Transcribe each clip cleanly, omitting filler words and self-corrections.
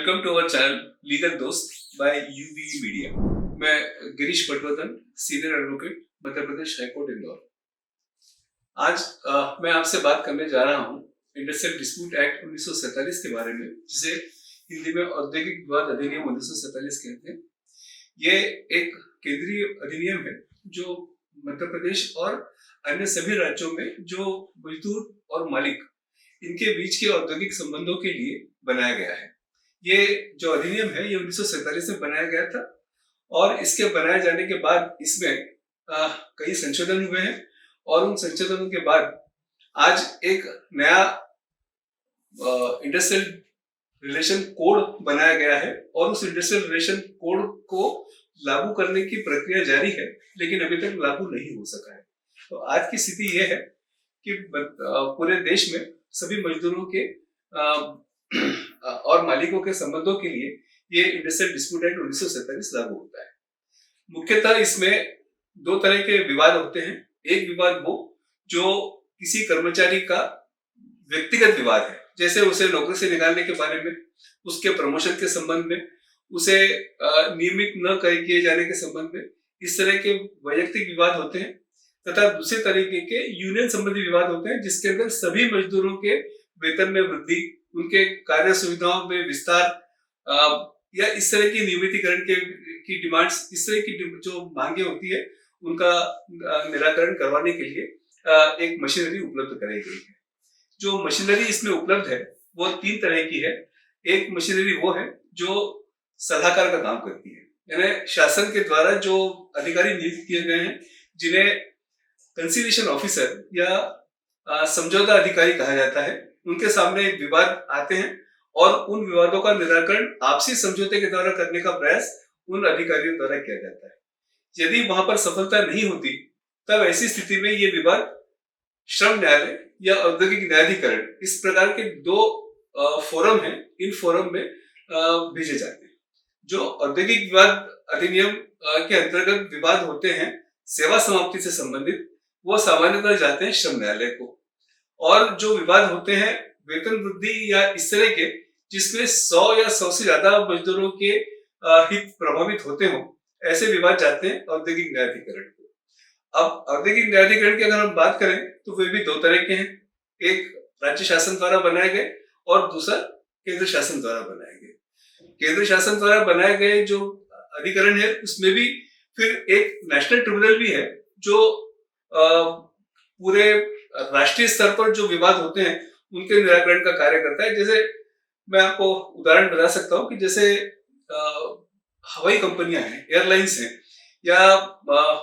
Welcome to our channel legal Dost by UB media. मैं Girish Patwardhan, senior advocate, Madhya Pradesh high court Indore. आज मैं आपसे बात करने जा रहा हूं इंडस्ट्रियल डिस्प्यूट एक्ट 1947 के बारे में, जिसे हिंदी में औद्योगिक विवाद अधिनियम 1947 कहते हैं। ये एक केंद्रीय अधिनियम है जो मध्य प्रदेश और अन्य सभी राज्यों में जो मजदूर और मालिक इनके बीच के औद्योगिक संबंधों के लिए बनाया गया है। ये जो अधिनियम है ये 1947 में बनाया गया था और इसके बनाए जाने के बाद इसमें कई संशोधन हुए हैं और उन संशोधनों के बाद आज एक नया इंडस्ट्रियल रिलेशन कोड बनाया गया है और उस इंडस्ट्रियल रिलेशन कोड को लागू करने की प्रक्रिया जारी है, लेकिन अभी तक लागू नहीं हो सका है। तो आज की स्थिति यह है कि पूरे देश में सभी मजदूरों के और मालिकों के संबंधों के लिए ये इंडस्ट्रियल डिस्प्यूट एक्ट 1947 लागू होता है। मुख्यतः इसमें दो तरह के विवाद होते हैं। एक विवाद वो जो किसी कर्मचारी का व्यक्तिगत विवाद है, जैसे उसे नौकरी से निकालने के बारे में, उसके प्रमोशन के संबंध में, उसे नियमित न किए जाने के संबंध में, इस तरह के वैयक्तिक विवाद होते हैं। तथा दूसरे तरीके के यूनियन संबंधी विवाद होते हैं जिसके अंदर सभी मजदूरों के वेतन में वृद्धि, उनके कार्य सुविधाओं में विस्तार या इस तरह की नियमितीकरण की डिमांड्स, इस तरह की जो मांगे होती है उनका निराकरण करवाने के लिए एक मशीनरी उपलब्ध कराई गई है। जो मशीनरी इसमें उपलब्ध है वो तीन तरह की है। एक मशीनरी वो है जो सलाहकार का काम करती है, यानी शासन के द्वारा जो अधिकारी नियुक्त किए गए हैं जिन्हें कंसीलिएशन ऑफिसर या समझौता अधिकारी कहा जाता है, उनके सामने विवाद आते हैं और उन विवादों का निराकरण आपसी समझौते के द्वारा करने का प्रयास उन अधिकारियों द्वारा किया जाता है। यदि वहां पर सफलता नहीं होती तब ऐसी स्थिति में ये विवाद श्रम न्यायालय या औद्योगिक न्यायाधिकरण, इस प्रकार के दो फोरम हैं, इन फोरम में भेजे जाते हैं। जो औद्योगिक विवाद अधिनियम के अंतर्गत विवाद होते हैं सेवा समाप्ति से संबंधित, वो सामान्यतः जाते हैं श्रम न्यायालय को। और जो विवाद होते हैं वेतन वृद्धि या इस तरह के जिसमें 100 या 100 से ज्यादा मजदूरों के हित प्रभावित होते हो, ऐसे विवाद जाते हैं औद्योगिक न्यायाधिकरण को। अब औद्योगिक न्यायाधिकरण की अगर हम बात करें तो वे भी दो तरह के हैं। एक राज्य शासन द्वारा बनाए गए और दूसरा केंद्र शासन द्वारा बनाए गए। केंद्र शासन द्वारा बनाए गए जो अधिकरण है उसमें भी फिर एक नेशनल ट्रिब्यूनल भी है जो पूरे राष्ट्रीय स्तर पर जो विवाद होते हैं उनके निराकरण का कार्य करता है। जैसे मैं आपको उदाहरण बता सकता हूँ कि जैसे हवाई कंपनियां हैं, एयरलाइंस हैं या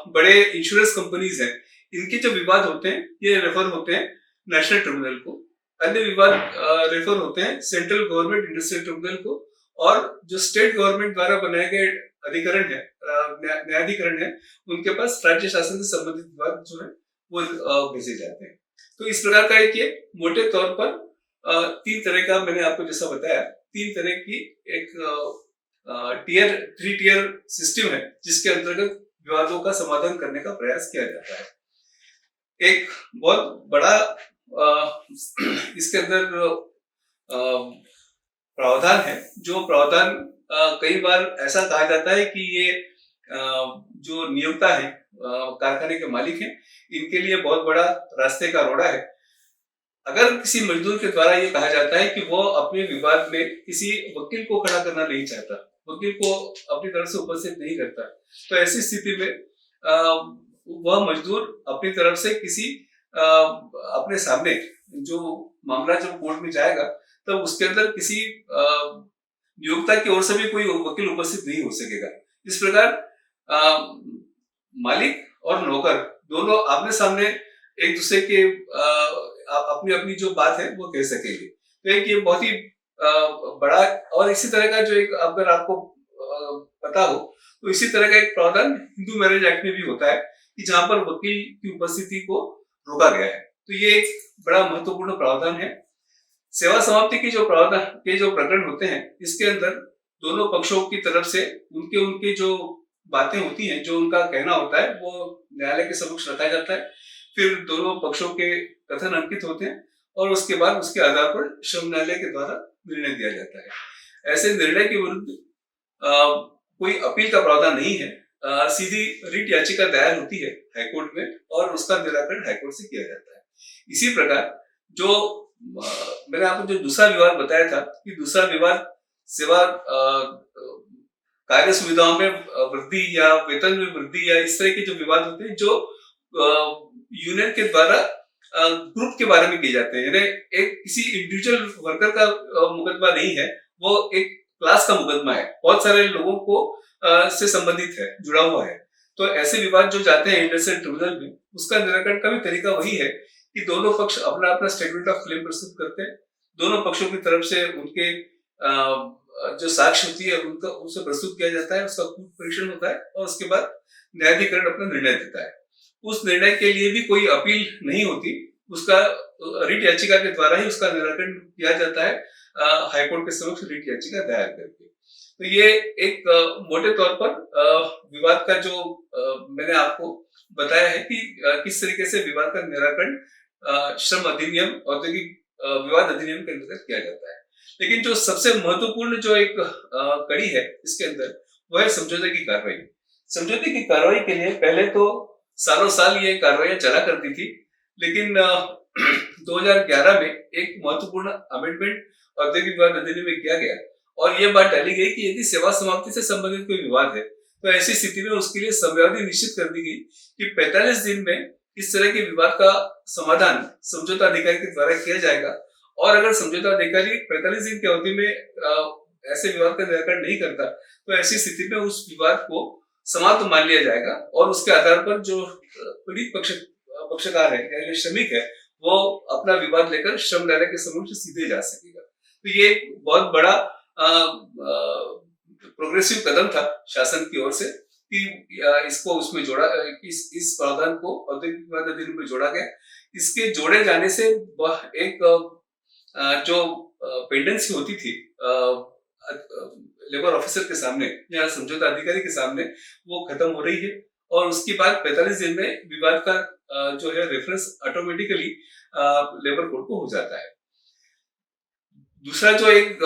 बड़े इंश्योरेंस कंपनीज हैं, इनके जो विवाद होते हैं ये रेफर होते हैं नेशनल ट्रिब्यूनल को। अन्य विवाद रेफर होते हैं सेंट्रल गवर्नमेंट इंडस्ट्रियल ट्रिब्यूनल को, और जो स्टेट गवर्नमेंट द्वारा बनाए गए अधिकरण है, न्यायाधिकरण है, उनके पास राज्य शासन से संबंधित विवाद जो है वो भेजे जाते हैं। तो इस प्रकार का एक ये मोटे तौर पर तीन तरह का, मैंने आपको जैसा बताया, तीन तरह की एक थ्री टियर सिस्टम है जिसके अंतर्गत विवादों का समाधान करने का प्रयास किया जाता है। एक बहुत बड़ा इसके अंदर प्रावधान है, जो प्रावधान कई बार ऐसा कहा जाता है कि ये जो नियोक्ता है, कारखाने के मालिक हैं, इनके लिए बहुत बड़ा रास्ते का रोड़ा है। अगर किसी मजदूर के द्वारा ये कहा जाता है कि वो अपने विवाद में किसी वकील को खड़ा करना नहीं चाहता, वकील को अपनी तरफ से उपस्थित नहीं करता, तो ऐसी स्थिति में वह मजदूर अपनी तरफ से किसी अपने सामने जो मामला जब कोर्ट में जाएगा तब उसके अंदर किसी नियोक्ता की ओर से भी कोई वकील उपस्थित नहीं हो सकेगा। इस प्रकार मालिक और नौकर दोनों आमने सामने एक दूसरे के अपनी अपनी जो बात है वो कह सकेंगे। तो एक ये बहुत ही बड़ा, और इसी तरह का जो एक, अगर आपको पता हो तो इसी तरह का एक प्रावधान हिंदू मैरिज एक्ट में भी होता है कि जहां पर वकील की उपस्थिति को रोका गया है। तो ये एक बड़ा महत्वपूर्ण प्रावधान है। सेवा समाप्ति की जो प्रावधान के जो प्रकरण होते हैं, इसके अंदर दोनों पक्षों की तरफ से उनके जो बातें होती हैं, जो उनका कहना होता है, वो न्यायालय के समक्ष रखा जाता है। फिर दोनों पक्षों के कथन अंकित होते हैं और उसके बाद उसके आधार पर श्रम न्यायालय के द्वारा निर्णय दिया जाता है। ऐसे निर्णय के विरुद्ध कोई अपील का प्रावधान नहीं है। सीधी रिट याचिका दायर होती है हाईकोर्ट में और उसका निराकरण हाईकोर्ट से किया जाता है। इसी प्रकार जो मैंने आपको जो दूसरा विवाद बताया था कि दूसरा विवाद सेवा कार्य सुविधाओं में वृद्धि या वेतन में वृद्धि या इस तरह के जो विवाद होते हैं जो यूनियन के द्वारा ग्रुप के बारे में किए जाते हैं, यानी एक किसी इंडिविजुअल वर्कर का मुकदमा नहीं है, वो एक क्लास का मुकदमा है, बहुत सारे लोगों को से संबंधित है, जुड़ा हुआ है। तो ऐसे विवाद जो जाते हैं इंडस्ट्रियल ट्रिब्यूनल में, उसका निराकरण का भी तरीका वही है कि दोनों पक्ष अपना अपना स्टेटमेंट ऑफ क्लेम प्रस्तुत करते हैं, दोनों पक्षों की तरफ से उनके जो साक्ष्य होती है उनका उसे प्रस्तुत किया जाता है, उसका परीक्षण होता है और उसके बाद न्यायाधिकरण अपना निर्णय देता है। उस निर्णय के लिए भी कोई अपील नहीं होती, उसका रिट याचिका के द्वारा ही उसका निराकरण किया जाता है हाईकोर्ट के समक्ष रिट याचिका दायर करके। तो ये एक मोटे तौर पर विवाद का जो मैंने आपको बताया है कि किस तरीके से विवाद का निराकरण श्रम अधिनियम औद्योगिक विवाद अधिनियम के अंतर्गत किया जाता है। लेकिन जो सबसे महत्वपूर्ण जो एक कड़ी है इसके अंदर वो है समझौते की कार्रवाई। समझौते की कार्रवाई के लिए पहले तो सालों साल ये कार्रवाई चला करती थी, लेकिन 2011 में एक महत्वपूर्ण अमेंडमेंट औद्योगिक विवाद अधिनियम में किया गया और ये बात डाली गई कि यदि सेवा समाप्ति से संबंधित कोई विवाद है तो ऐसी स्थिति में उसके लिए समयावधि निश्चित कर दी गई कि 45 दिन में इस तरह के विवाद का समाधान समझौता अधिकारी के द्वारा किया जाएगा और अगर समझौता अधिकारी 45 दिन की अवधि में ऐसे विवाद का निराकरण नहीं करता तो ऐसी स्थिति में उस विवाद को समाप्त मान लिया जाएगा और उसके आधार पर जो पीड़ित पक्षकार है या श्रमिक है वो अपना विवाद लेकर श्रम न्यायालय के समक्ष सीधे जा सकेगा। तो ये एक बहुत बड़ा प्रोग्रेसिव कदम था शासन की ओर से कि इसको उसमें जोड़ा, इस प्रावधान को औद्योगिक विवाद अधिनियम में जोड़ा गया। इसके जोड़े जाने से एक जो पेंडेंसी होती थी लेबर ऑफिसर के सामने या समझौता अधिकारी के सामने वो खत्म हो रही है और उसके बाद 45 दिन में विवाद का जो है रेफरेंस ऑटोमेटिकली लेबर कोड को हो जाता है। दूसरा जो एक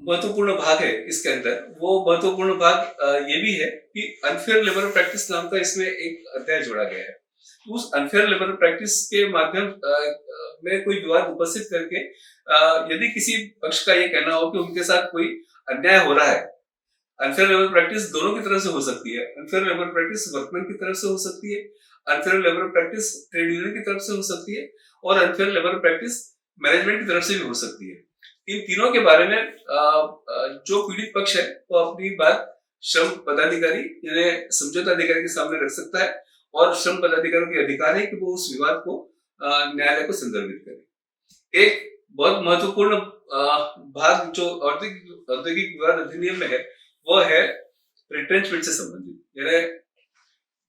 महत्वपूर्ण भाग है इसके अंदर, वो महत्वपूर्ण भाग ये भी है कि अनफेयर लेबर प्रैक्टिस नाम का इसमें एक अध्याय जोड़ा गया है। उस अनफेयर लेबर प्रैक्टिस के माध्यम में कोई विवाद उपस्थित करके यदि किसी पक्ष का ये कहना हो कि उनके साथ कोई अन्याय हो रहा है, अनफेयर लेबर प्रैक्टिस दोनों की तरफ से हो सकती है। अनफेयर लेबर प्रैक्टिस वर्कमैन की तरफ से हो सकती है, unfair labour practice trade union की तरफ से हो सकती है और अनफेयर लेबर प्रैक्टिस मैनेजमेंट की तरफ से भी हो सकती है। इन तीनों के बारे में जो पीड़ित पक्ष है वो अपनी बात श्रम पदाधिकारी यानी समझौता अधिकारी के सामने रख सकता है और श्रम पदाधिकारियों के अधिकार है कि वो उस विवाद को न्यायालय को संदर्भित करे। एक बहुत महत्वपूर्ण भाग जो औद्योगिक विवाद अधिनियम में है वो है रिट्रेंचमेंट से संबंधित, यानी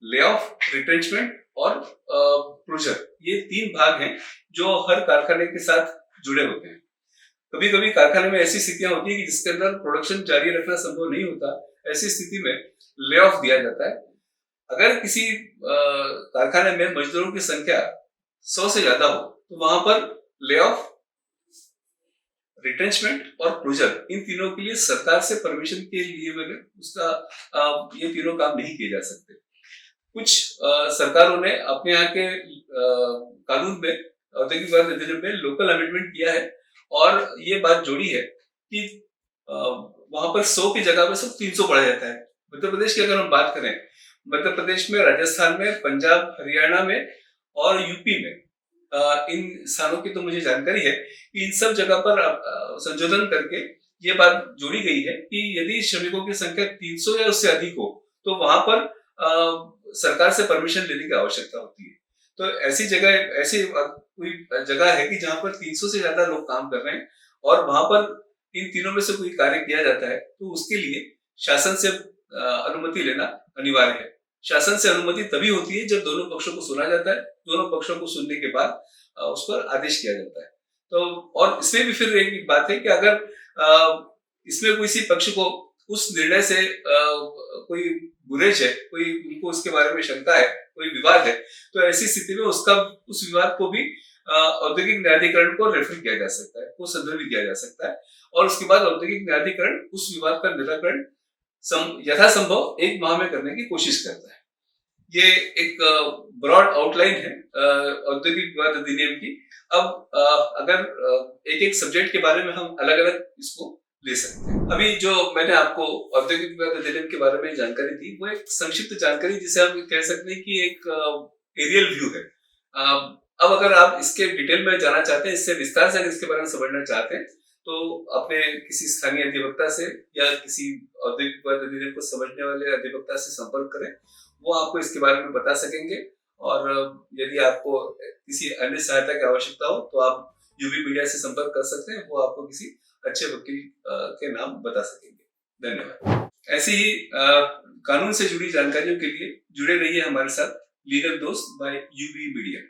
ले ऑफ, रिट्रेंचमेंट और क्लोजर। ये तीन भाग हैं जो हर कारखाने के साथ जुड़े होते हैं। कभी कभी कारखाने में ऐसी स्थितियां होती है कि जिसके अंदर प्रोडक्शन जारी रखना संभव नहीं होता, ऐसी स्थिति में ले ऑफ दिया जाता है। अगर किसी कारखाने में मजदूरों की संख्या 100 से ज्यादा हो तो वहां पर ले ऑफ, रिटेंचमेंट और क्लोजर इन तीनों के लिए सरकार से परमिशन के लिए उसका ये तीनों काम नहीं किए जा सकते। कुछ सरकारों ने अपने यहाँ के कानून में औद्योगिक विवाद अधिनियम में लोकल अमेंडमेंट किया है और ये बात जोड़ी है कि वहां पर 100 की जगह पर सब 300 पढ़ा जाता है। मध्य प्रदेश की अगर हम बात करें, मध्य प्रदेश में, राजस्थान में, पंजाब, हरियाणा में और यूपी में इन स्थानों की तो मुझे जानकारी है कि इन सब जगह पर संशोधन करके ये बात जोड़ी गई है कि यदि श्रमिकों की संख्या 300 या उससे अधिक हो तो वहां पर सरकार से परमिशन लेने की आवश्यकता होती है। तो ऐसी कोई जगह है कि जहां पर 300 से ज्यादा लोग काम कर रहे हैं और वहां पर इन तीनों में से कोई कार्य किया जाता है तो उसके लिए शासन से अनुमति लेना अनिवार्य है। शासन से अनुमति तभी होती है जब दोनों पक्षों को सुना जाता है, दोनों पक्षों को सुनने के बाद उस पर आदेश किया जाता है। तो और इसमें भी फिर एक बात है कि अगर इसमें किसी पक्ष को उस निर्णय से कोई गुरेज है, कोई उनको उसके बारे में शंका है, कोई विवाद है, तो ऐसी स्थिति में उस विवाद को भी औद्योगिक न्यायाधिकरण को रेफर किया जा सकता है, को संदर्भित किया जा सकता है, और उसके बाद औद्योगिक न्यायाधिकरण उस विवाद का निराकरण यथासंभव 1 माह में करने की कोशिश करता है। ये एक ब्रॉड आउटलाइन है औद्योगिक विवाद अधिनियम की। अब अगर एक एक सब्जेक्ट के बारे में हम अलग अलग इसको ले सकते हैं। अभी जो मैंने आपको औद्योगिक विवाद अधिनियम के बारे में जानकारी दी, वो एक संक्षिप्त जानकारी, जिसे हम कह सकते हैं कि एक एरियल व्यू है। अब अगर आप इसके डिटेल में जाना चाहते हैं, इससे विस्तार से इसके बारे में समझना चाहते हैं, तो अपने किसी स्थानीय अधिवक्ता से या किसी औद्योगिक विवाद अधिनियम को समझने वाले अधिवक्ता से संपर्क करें। वो आपको इसके बारे में बता सकेंगे, और यदि आपको किसी अन्य सहायता की आवश्यकता हो तो आप यूवी मीडिया से संपर्क कर सकते हैं। वो आपको किसी अच्छे वकील के नाम बता सकेंगे। धन्यवाद। ऐसी ही कानून से जुड़ी जानकारियों के लिए जुड़े रहिए हमारे साथ legal Dost bye UV media.